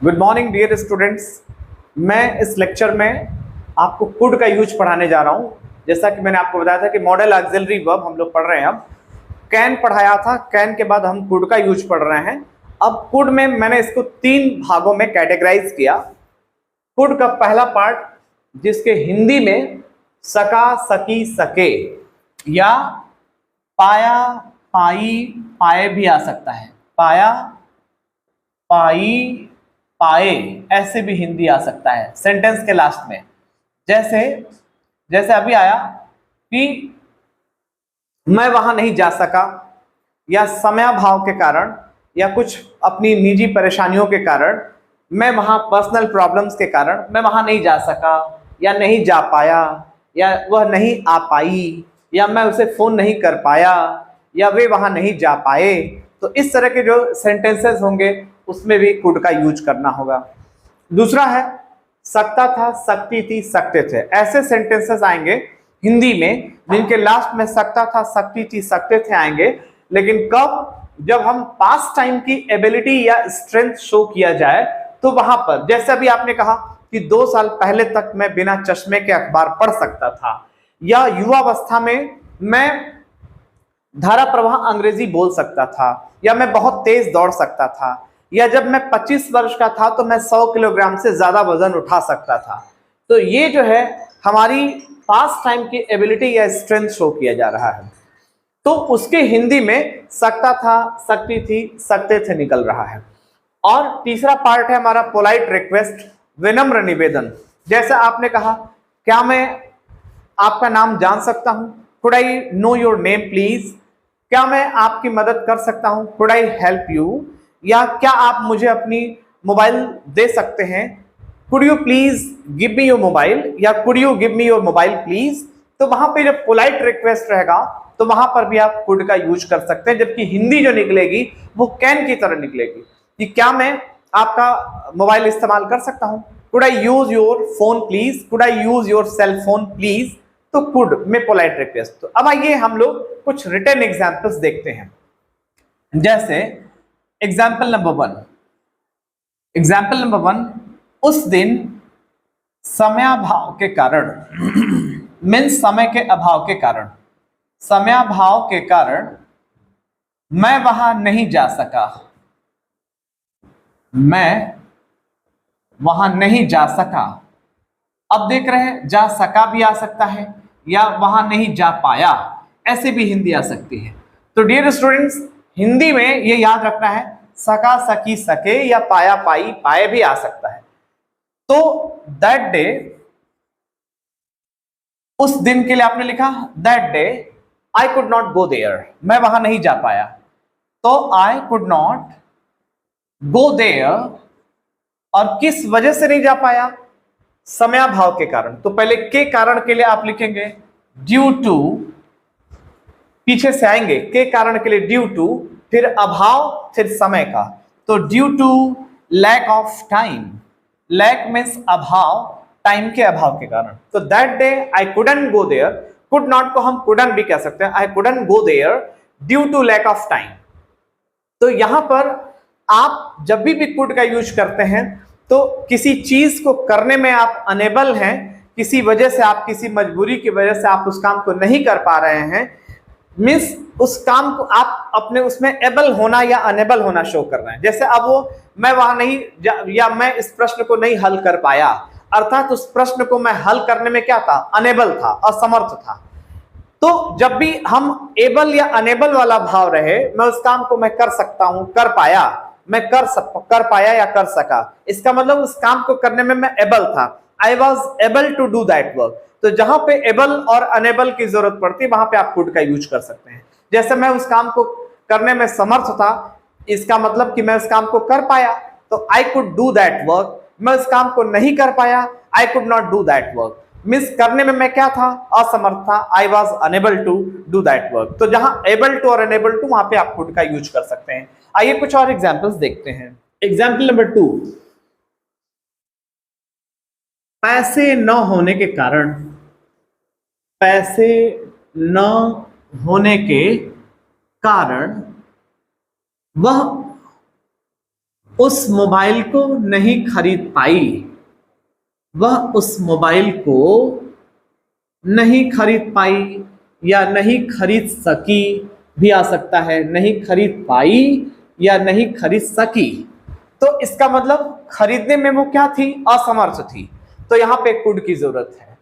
Good morning dear students. मैं इस lecture में आपको कुड का यूज पढ़ाने जा रहा हूं। जैसा कि मैंने आपको बताया था कि मॉडल ऑक्सिलरी वर्ब हम लोग पढ़ रहे हैं। अब कैन पढ़ाया था, कैन के बाद हम कुड का यूज पढ़ रहे हैं। अब कुड में मैंने इसको 3 भागों में कैटेगराइज किया। कुड का पहला पार्ट, जिसके हिंदी में सका, सकी, सके या पाया, पाई, पाए भी आ सकता है। पाया, पाई, पाए ऐसे भी हिंदी आ सकता है सेंटेंस के लास्ट में। जैसे जैसे अभी आया कि मैं वहां नहीं जा सका, या समयाभाव के कारण या कुछ अपनी निजी परेशानियों के कारण, मैं वहां पर्सनल प्रॉब्लम्स के कारण मैं वहां नहीं जा सका या नहीं जा पाया, या वह नहीं आ पाई, या मैं उसे फोन नहीं कर पाया, या वे वहां नहीं जा पाए। तो इस तरह के जो सेंटेंसेस होंगे उसमें भी कुड का यूज करना होगा। दूसरा है सकता था, सकती थी, सकते थे। ऐसे सेंटेंसेस आएंगे हिंदी में जिनके लास्ट में सकता था, सकती थी, सकते थे आएंगे। लेकिन कब? जब हम पास्ट टाइम की एबिलिटी या स्ट्रेंथ शो किया जाए तो वहां पर, जैसे अभी आपने कहा कि 2 साल पहले तक मैं बिना चश्मे के अखबार पढ़ सकता था, या युवावस्था में मैं धारा प्रवाह अंग्रेजी बोल सकता था, या मैं बहुत तेज दौड़ सकता था, या जब मैं 25 वर्ष का था तो मैं 100 किलोग्राम से ज्यादा वजन उठा सकता था। तो ये जो है हमारी पास्ट टाइम की एबिलिटी या स्ट्रेंथ शो किया जा रहा है। तो उसके हिंदी में सकता था, सकती थी, सकते थे निकल रहा है। और तीसरा पार्ट है हमारा पोलाइट रिक्वेस्ट, विनम्र निवेदन। जैसे आपने कहा, क्या मैं आपका नाम जान सकता हूं? Could I know your name please? क्या मैं आपकी मदद कर सकता हूं? Could I help you? या क्या आप मुझे अपनी मोबाइल दे सकते हैं? Could you please give me your mobile, या could you give me your mobile please? तो वहां पे जब पोलाइट रिक्वेस्ट रहेगा तो वहां पर भी आप कुड का यूज कर सकते हैं, जबकि हिंदी जो निकलेगी वो कैन की तरह निकलेगी कि क्या मैं आपका मोबाइल इस्तेमाल कर सकता हूं? Could I use your phone please? Could I use your cell phone please? तो कुड में पोलाइट रिक्वेस्ट। तो अब आइए हम लोग कुछ रिटन एग्जांपल्स देखते हैं। जैसे एग्जाम्पल नंबर 1, एग्जाम्पल नंबर 1, उस दिन समयाभाव के कारण मीन्स समय के अभाव के कारण, समयाभाव के कारण मैं वहां नहीं जा सका। मैं वहां नहीं जा सका। अब देख रहे हैं, जा सका भी आ सकता है या वहां नहीं जा पाया, ऐसे भी हिंदी आ सकती है। तो डियर स्टूडेंट्स, हिंदी में ये याद रखना है, सका, सकी, सके या पाया, पाई, पाए भी आ सकता है। तो दैट डे, उस दिन के लिए आपने लिखा that day I could not go there, मैं वहां नहीं जा पाया। तो I could not go there, और किस वजह से नहीं जा पाया? समयाभाव के कारण। तो पहले के कारण के लिए आप लिखेंगे ड्यू टू, पीछे से आएंगे के कारण के लिए ड्यू टू, फिर अभाव, फिर समय का। तो due to lack of time, lack means अभाव, टाइम के अभाव के कारण। तो that day I couldn't go there, could not को हम कुडंट भी कह सकते हैं, I couldn't go there due to lack of time. तो यहां पर आप जब भी कुड का यूज करते हैं तो किसी चीज को करने में आप अनेबल हैं, किसी वजह से, आप किसी मजबूरी की वजह से आप उस काम को नहीं कर पा रहे हैं, मीन्स उस काम को आप अपने उसमें एबल होना या अनेबल होना शो कर रहे हैं। जैसे अब वो मैं वहां नहीं, या मैं इस प्रश्न को नहीं हल कर पाया, अर्थात उस प्रश्न को मैं हल करने में क्या था? अनेबल था, असमर्थ था। तो जब भी हम एबल या अनेबल वाला भाव रहे, मैं उस काम को मैं कर सकता हूं, कर पाया, मैं कर पाया या कर सका, इसका मतलब उस काम को करने में मैं एबल था, I was able to do that work. तो जहां पे एबल और अनेबल की जरूरत पड़ती है वहां पे आप कुड का यूज कर सकते हैं। जैसे मैं उस काम को करने में समर्थ था, इसका मतलब कि मैं उस काम को कर पाया, तो I could do that work. मैं उस काम को नहीं कर पाया, I could not do that work, means करने में मैं क्या था? असमर्थ था, I was unable to do that work. तो जहां एबल टू और अनेबल टू, वहां पे आप कुड का यूज कर सकते हैं। आइए कुछ और एग्जांपल्स देखते हैं। एग्जांपल नंबर 2, पैसे न होने के कारण, पैसे न होने के कारण वह उस मोबाइल को नहीं खरीद पाई, वह उस मोबाइल को नहीं खरीद पाई या नहीं खरीद सकी भी आ सकता है, नहीं खरीद पाई या नहीं खरीद सकी। तो इसका मतलब खरीदने में वो क्या थी, असमर्थ थी, तो यहां पे कुड की जरूरत है।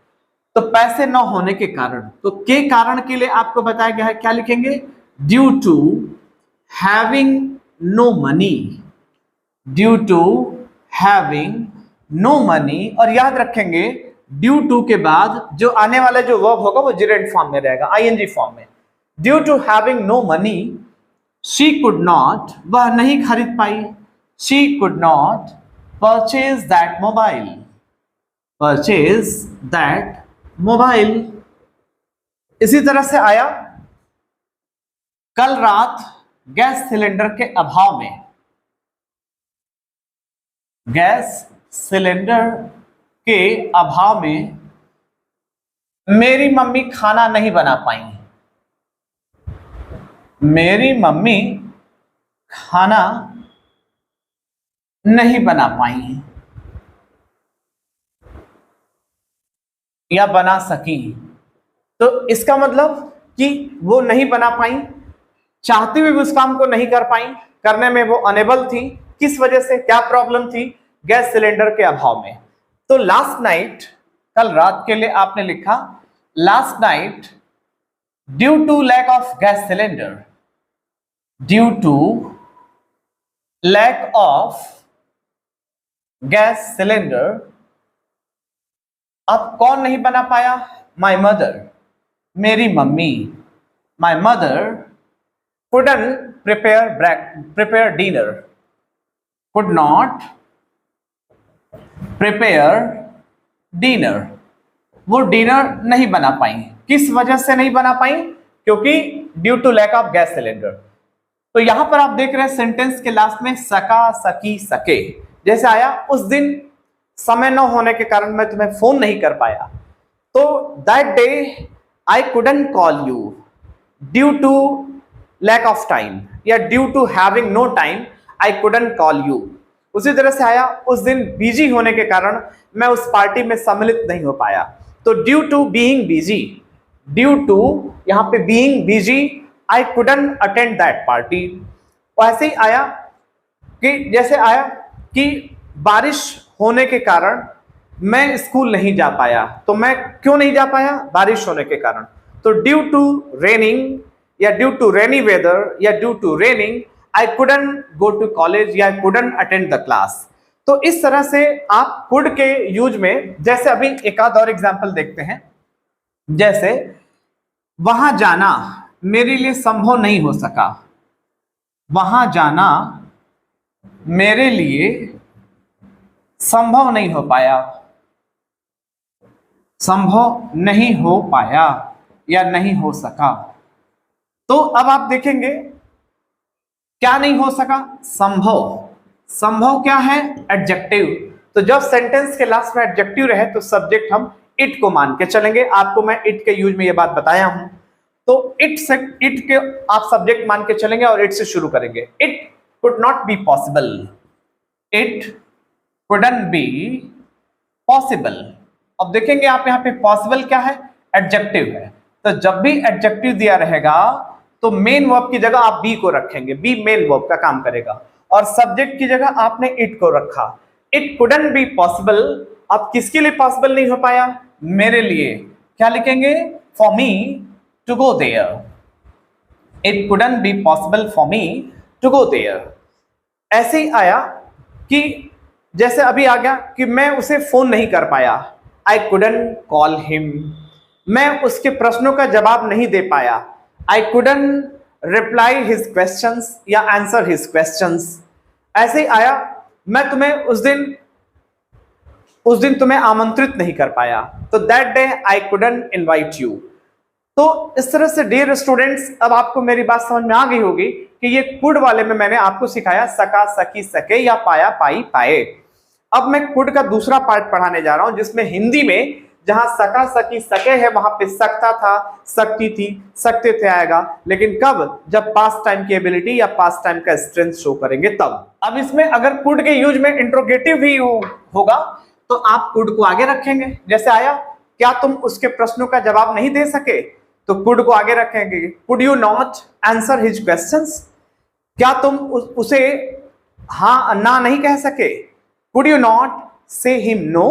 तो पैसे न होने के कारण, तो के कारण के लिए आपको बताया गया है, क्या लिखेंगे, due to having no money, due to having no money. और याद रखेंगे ड्यू टू के बाद जो आने वाला जो वर्ब होगा वो जेरेंट फॉर्म में रहेगा, आईएनजी फॉर्म में। Due to having no money she could not, वह नहीं खरीद पाई, she could not purchase that mobile, purchase that mobile. इसी तरह से आया, कल रात गैस सिलेंडर के अभाव में, गैस सिलेंडर के अभाव में मेरी मम्मी खाना नहीं बना पाई, मेरी मम्मी खाना नहीं बना पाई या बना सकी। तो इसका मतलब कि वो नहीं बना पाई, चाहते हुए भी उस काम को नहीं कर पाई, करने में वो अनेबल थी। किस वजह से, क्या प्रॉब्लम थी, गैस सिलेंडर के अभाव में। तो लास्ट नाइट, कल रात के लिए आपने लिखा last night due to lack of gas cylinder, due to lack of gas cylinder. अब कौन नहीं बना पाया, माई मदर, मेरी mummy, my mother couldn't prepare dinner, could not prepare dinner, वो डिनर नहीं बना पाई। किस वजह से नहीं बना पाई, क्योंकि due to lack of gas cylinder. तो यहां पर आप देख रहे हैं सेंटेंस के लास्ट में सका, सकी, सके। जैसे आया, उस दिन समय न होने के कारण मैं तुम्हें फोन नहीं कर पाया, तो that day I couldn't call you due to lack of time, या due to having no time I couldn't call you. उसी तरह से आया, उस दिन बिजी होने के कारण मैं उस पार्टी में सम्मिलित नहीं हो पाया, तो due to being busy, due to यहां पे being busy I couldn't attend that party. ऐसे ही आया कि जैसे आया कि बारिश होने के कारण मैं स्कूल नहीं जा पाया, तो मैं क्यों नहीं जा पाया, बारिश होने के कारण, तो ड्यू टू रेनिंग या ड्यू टू रेनी वेदर या due to raining I couldn't go to college या I couldn't attend the class. तो इस तरह से आप कुड के यूज में, जैसे अभी एक आध और एग्जांपल देखते हैं, जैसे वहां जाना मेरे लिए संभव नहीं हो सका, वहां जाना मेरे लिए संभव नहीं हो पाया, संभव नहीं हो पाया या नहीं हो सका। तो अब आप देखेंगे क्या नहीं हो सका, संभव। संभव क्या है, एडजेक्टिव। तो जब सेंटेंस के लास्ट में एडजेक्टिव रहे तो सब्जेक्ट हम इट को मान के चलेंगे। आपको मैं इट के यूज में ये बात बताया हूं, तो इट से, इट के आप सब्जेक्ट मान के चलेंगे और इट से शुरू करेंगे। It could not be possible, it couldn't be possible. अब देखेंगे आप यहाँ पे पॉसिबल क्या है, एडजेक्टिव है। तो जब भी एडजेक्टिव दिया रहेगा तो मेन वर्ब की जगह आप बी को रखेंगे, बी मेन वर्ब का काम करेगा, और सब्जेक्ट की जगह आपने इट को रखा। इट कुडंट बी पॉसिबल, अब किसके लिए पॉसिबल नहीं हो पाया, मेरे लिए। क्या लिखेंगे, for me to go there, it couldn't be possible for me to go there. ऐसे ही आया कि जैसे अभी आ गया कि मैं उसे फोन नहीं कर पाया, आई कुडंट कॉल हिम, मैं उसके प्रश्नों का जवाब नहीं दे पाया, I couldn't reply his questions या आंसर हिज क्वेश्चंस। ऐसे ही आया, मैं तुम्हें उस दिन तुम्हें आमंत्रित नहीं कर पाया, तो that day I couldn't invite you. तो इस तरह से डियर स्टूडेंट्स, अब आपको मेरी बात समझ में आ गई होगी कि ये कुड वाले में मैंने आपको सिखाया सका, सकी, सके या पाया, पाई, पाए। अब मैं कुड का दूसरा पार्ट पढ़ाने जा रहा हूं, जिसमें हिंदी में जहां सका सकी सके है वहां पे सकता था, सकती थी, सकते थे आएगा, लेकिन कब, जब पास्ट टाइम की एबिलिटी या पास्ट टाइम का स्ट्रेंथ शो करेंगे तब। अब इसमें अगर कुड के यूज में इंट्रोगेटिव भी होगा तो आप कुड को आगे रखेंगे। जैसे आया, क्या तुम उसके प्रश्नों का जवाब नहीं दे सके, तो कुड को आगे रखेंगे। Could you not answer his questions, क्या तुम उसे हाँ ना नहीं कह सके। Could you not say him no,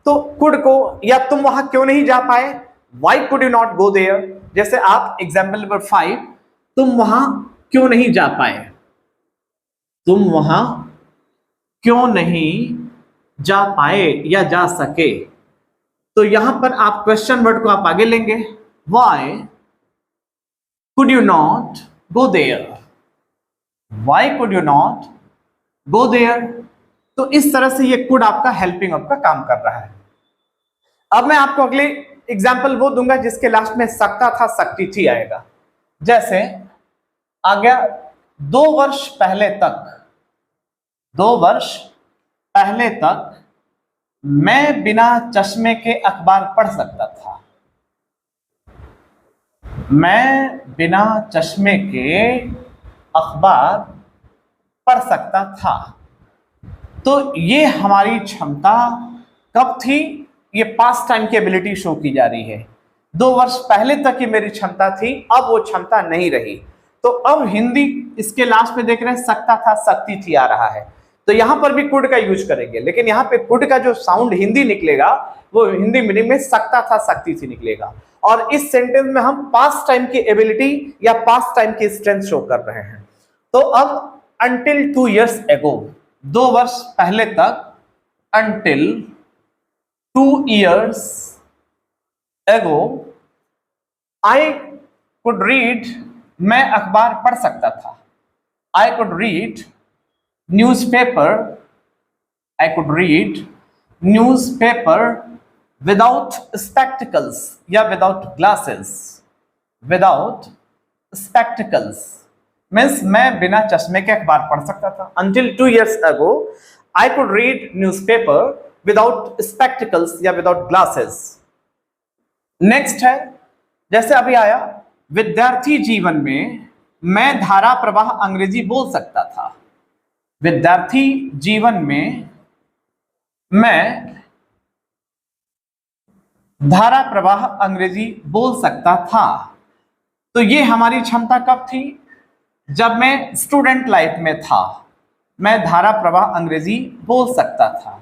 तो कुड को, या तुम वहां क्यों नहीं जा पाए, why could you not go there. जैसे आप एग्जाम्पल नंबर 5, तुम वहां क्यों नहीं जा पाए, तुम वहां क्यों नहीं जा पाए या जा सके, तो यहां पर आप क्वेश्चन वर्ड को आप आगे लेंगे, why could you not go there, why could you not go there. तो इस तरह से ये कुड आपका हेल्पिंग ऑफ का काम कर रहा है। अब मैं आपको अगले एग्जाम्पल वो दूंगा जिसके लास्ट में सकता था, सकती थी आएगा। जैसे आ गया, 2 वर्ष पहले तक, 2 वर्ष पहले तक मैं बिना चश्मे के अखबार पढ़ सकता था, मैं बिना चश्मे के अखबार पढ़ सकता था। तो ये हमारी क्षमता कब थी, ये पास्ट टाइम की एबिलिटी शो की जा रही है। 2 वर्ष पहले तक ये मेरी क्षमता थी, अब वो क्षमता नहीं रही। तो अब हिंदी इसके लास्ट में देख रहे हैं, सकता था, सकती थी आ रहा है, तो यहां पर भी कुड का यूज करेंगे, लेकिन यहां पे कुड का जो साउंड हिंदी निकलेगा वो हिंदी मीनिंग में सकता था, सकती थी निकलेगा। और इस सेंटेंस में हम पास्ट टाइम की एबिलिटी या पास्ट टाइम की स्ट्रेंथ शो कर रहे हैं। तो अब अंटिल 2 years ago, 2 वर्ष पहले तक, until 2 years ago I could read, मैं अखबार पढ़ सकता था, I could read newspaper, I could read newspaper without spectacles या without glasses, without spectacles means मैं बिना चश्मे के अखबार पढ़ सकता था। Until 2 years ago, I could read newspaper without spectacles या without glasses. नेक्स्ट है, जैसे अभी आया, विद्यार्थी जीवन में मैं धारा प्रवाह अंग्रेजी बोल सकता था, विद्यार्थी जीवन में मैं धारा प्रवाह अंग्रेजी बोल सकता था। तो ये हमारी क्षमता कब थी, जब मैं स्टूडेंट लाइफ में था, मैं धारा प्रवाह अंग्रेजी बोल सकता था।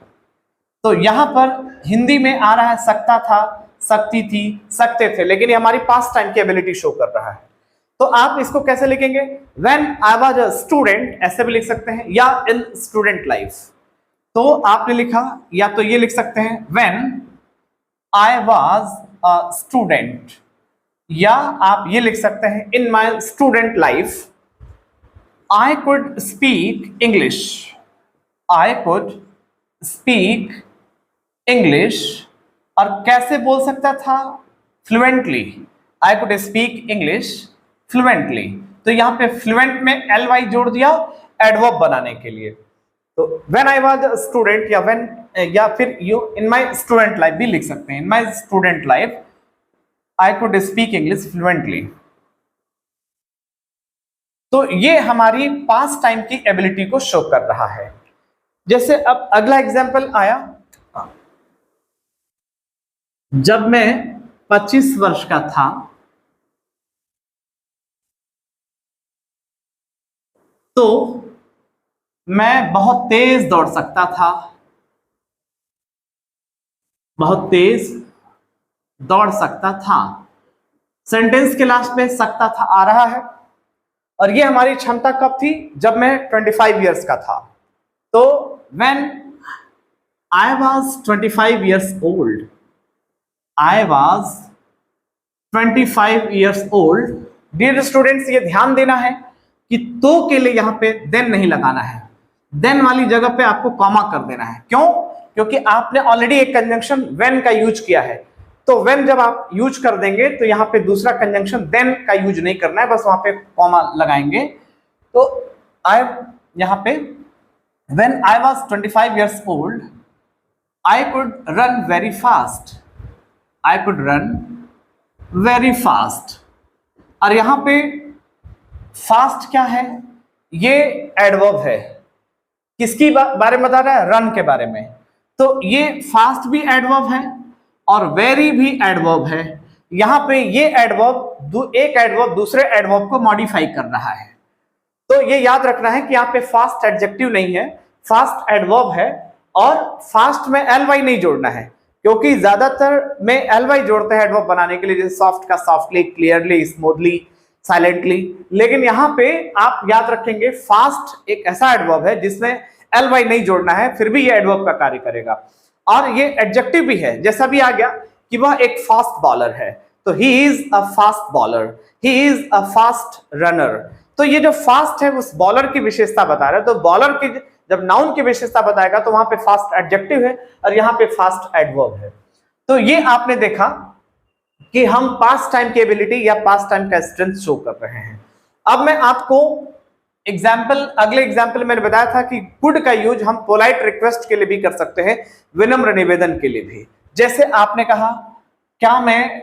तो यहां पर हिंदी में आ रहा है सकता था, सकती थी, सकते थे, लेकिन ये हमारी पास्ट टाइम की एबिलिटी शो कर रहा है। तो आप इसको कैसे लिखेंगे, when I was a student, ऐसे भी लिख सकते हैं, या इन स्टूडेंट लाइफ। तो आपने लिखा, या तो ये लिख सकते हैं when I was a student, या आप ये लिख सकते हैं in my student life I could speak English, I could speak English। और कैसे बोल सकता था, fluently, I could speak English fluently। तो यहाँ पे फ्लुएंट में ly जोड़ दिया एडवर्ब बनाने के लिए। तो when I was a student, या when, या फिर you in my student life भी लिख सकते हैं, in my student life I could speak English fluently। तो ये हमारी पास्ट टाइम की एबिलिटी को शो कर रहा है। जैसे अब अगला एग्जांपल आया, जब मैं 25 वर्ष का था तो मैं बहुत तेज दौड़ सकता था, बहुत तेज दौड़ सकता था। सेंटेंस के लास्ट में सकता था आ रहा है, और ये हमारी क्षमता कब थी, जब मैं 25 years का था। तो when I was 25 years old, I was 25 years old। Dear students, ये ध्यान देना है कि तो के लिए यहां पे देन नहीं लगाना है, देन वाली जगह पे आपको कॉमा कर देना है। क्यों, क्योंकि आपने ऑलरेडी एक कंजंक्शन व्हेन का यूज किया है। तो व्हेन जब आप यूज कर देंगे तो यहाँ पे दूसरा कंजंक्शन देन का यूज नहीं करना है, बस वहां पे कॉमा लगाएंगे। तो आई यहाँ पे when I was 25 years old, I could run very fast, I could run very fast. और यहां पे फास्ट क्या है, ये एडवर्ब है, किसकी बारे में बता रहा है, रन के बारे में। तो ये फास्ट भी एडवर्ब है और वेरी भी एडवर्ब है। यहां पे ये एडवर्ब एक एडवर्ब दूसरे एडवर्ब को मॉडिफाई कर रहा है। तो ये याद रखना है कि यहाँ पे फास्ट एडजेक्टिव नहीं है, फास्ट एडवर्ब है। और फास्ट में ly नहीं जोड़ना है, क्योंकि ज्यादातर में ly जोड़ते हैं एडवर्ब बनाने के लिए, जैसे सॉफ्ट का सॉफ्टली, क्लियरली, स्मूथली, साइलेंटली। लेकिन यहाँ पे आप याद रखेंगे फास्ट एक ऐसा एडवर्ब है जिसमें ly नहीं जोड़ना है, फिर भी ये एडवर्ब का कार्य करेगा। और ये एडजेक्टिव भी है, जैसा भी आ गया कि वह एक फास्ट बॉलर है, तो he is a fast bowler, he is a fast runner. तो ये जो फास्ट है उस बॉलर की विशेषता बता रहा है। तो बॉलर की जब नाउन की विशेषता बताएगा तो वहां पे फास्ट एडजेक्टिव है और यहां पे फास्ट एडवर्ब है। तो ये आपने देखा कि हम पास्ट टाइम की एबिलिटी या पास्ट टाइम का स्ट्रेंथ शो कर रहे हैं। अब मैं आपको एग्जाम्पल, अगले एग्जाम्पल मैंने बताया था कि कुड का यूज हम पोलाइट रिक्वेस्ट के लिए भी कर सकते हैं, विनम्र निवेदन के लिए भी। जैसे आपने कहा, क्या मैं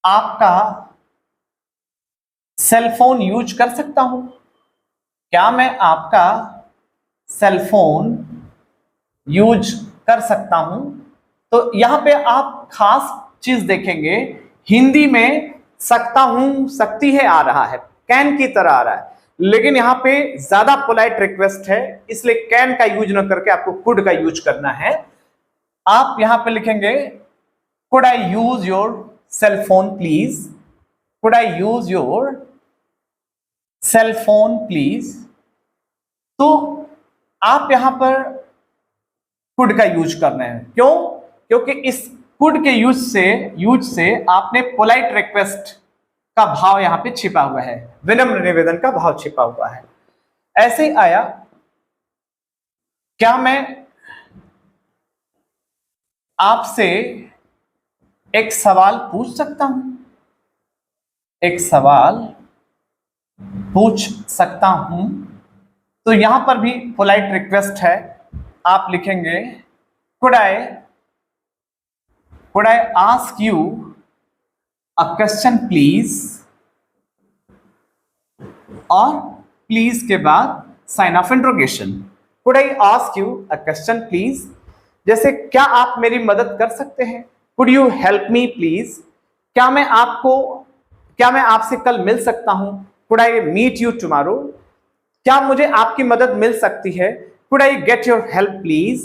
आपका सेल फोन यूज कर सकता हूं, क्या मैं आपका सेल फोन यूज कर सकता हूं। तो यहां पे आप खास चीज देखेंगे, हिंदी में सकता हूं, सकती है आ रहा है, कैन की तरह आ रहा है, लेकिन यहां पे ज्यादा पोलाइट रिक्वेस्ट है, इसलिए कैन का यूज न करके आपको कुड का यूज करना है। आप यहां पे लिखेंगे, could I use your cell phone please, could I use your cell phone please. तो आप यहां पर कुड का यूज कर रहे हैं, क्यों, क्योंकि इस कुड के यूज से आपने पोलाइट रिक्वेस्ट का भाव यहां पे छिपा हुआ है, विनम्र निवेदन का भाव छिपा हुआ है। ऐसे ही आया, क्या मैं आपसे एक सवाल पूछ सकता हूं, एक सवाल पूछ सकता हूं। तो यहां पर भी पोलाइट रिक्वेस्ट है, आप लिखेंगे could I ask you a question please, और प्लीज के बाद sign of interrogation. Could I ask you a question please, जैसे क्या आप मेरी मदद कर सकते हैं, could you help me please. क्या मैं आपसे कल मिल सकता हूं, could I meet you tomorrow. क्या मुझे आपकी मदद मिल सकती है, could I get your help please.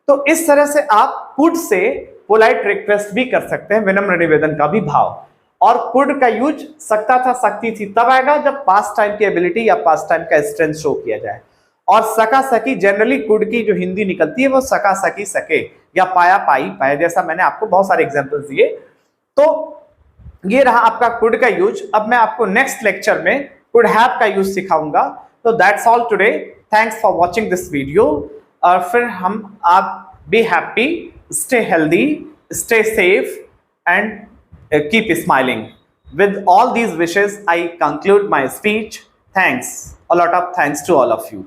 तो इस तरह से आप कुड से पोलाइट रिक्वेस्ट भी कर सकते हैं, विनम्र निवेदन का भी भाव। और कुड का यूज सकता था, सकती थी तब आएगा जब पास्ट टाइम की एबिलिटी या पास्ट टाइम का स्ट्रेंथ शो किया जाए। और सका सकी, जनरली कुड की जो हिंदी निकलती है वो सका सकी सके या पाया पाई पाए, जैसा मैंने आपको बहुत सारे एग्जांपल्स दिए। तो ये रहा आपका कुड का यूज। अब मैं आपको नेक्स्ट लेक्चर में कुड हैव का यूज सिखाऊंगा। तो that's all today, thanks for watching this video. और फिर हम आप be happy, stay healthy, stay safe and keep smiling. With all these wishes, I conclude my speech. Thanks, a lot of thanks to all of you.